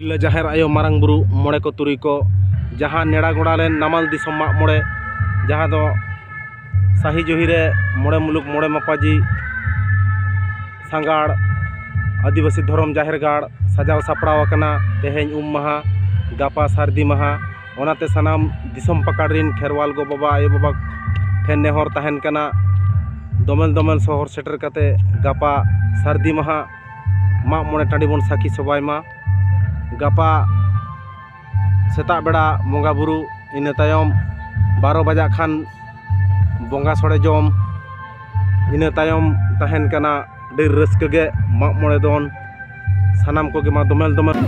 जाहेर आयो मारंग बुरु मोड़े को तुरी को जहाँ नेड़ा गोड़ा लेन नामाल दिसोम माग मोड़े जहाँ दो साही जोहिरे मोड़े मुलुक मोड़े मापाजी सांगाड़ आदिवासी धर्म जाहेर गाड़ सजाव सापड़ाव अकना तेहेñ महा गापा सारदी महा ओनाते सनाम दिसोम पकाड़रिन खेरवाल गो बाबा आयो बाबा ठेन नेहर तहन कना दोमेल दोमेल शहर सेटर कते गापा सारदी महा माग मोड़े टाँडी बन साखी सबाय मा गापा सेता बेड़ा बंगा बुरु इना तायम 12 बजा खान बंगा सोड़े जम इना तायम तहन कना डेर रस्क गे माग मोड़े दोन सानाम को गे मा दोमेल दोमेल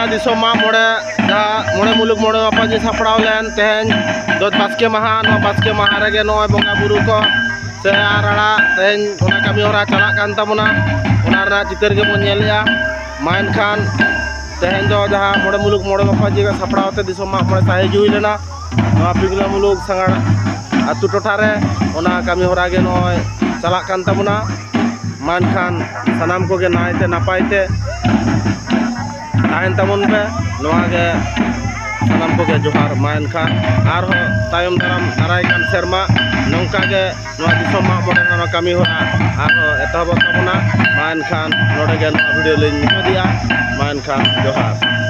दिसोम माग मोड़े जहाँ मोड़े मुलुक मोड़े मापाजी सापड़ाव लेन तेहेñ दो बास्के माहा रेगे नय बंगा बुरु को से आराड़ा तेहेñ ओना कामी होरा चलाक कान ताबोना ओना रना चितर गे बन नेलेया माइन खान तेहेñ दो जहाँ मोड़े मुलुक मोड़े मापाजी के सापड़ाव ते दिसोम माग मोड़े साहे जुई लेना नवा पिगला मुलुक सांगाड़ आतु टोठा रे ओना कामी होरा गे नय चलाक कान ताबोना माइन खान सानाम को गे नायते नापायते ताहन तबन पे नवागे सानाम को गे जोहार माइन खान आरो तायम दाराम दाराय कान सेरमा नौका गे नवा दिसोम माग मोड़े ना कामी होरा आरो एतहब ताबोना माइन खान नोडे गे नवा वीडियो लेन मुचादिया माइन खान जोहार।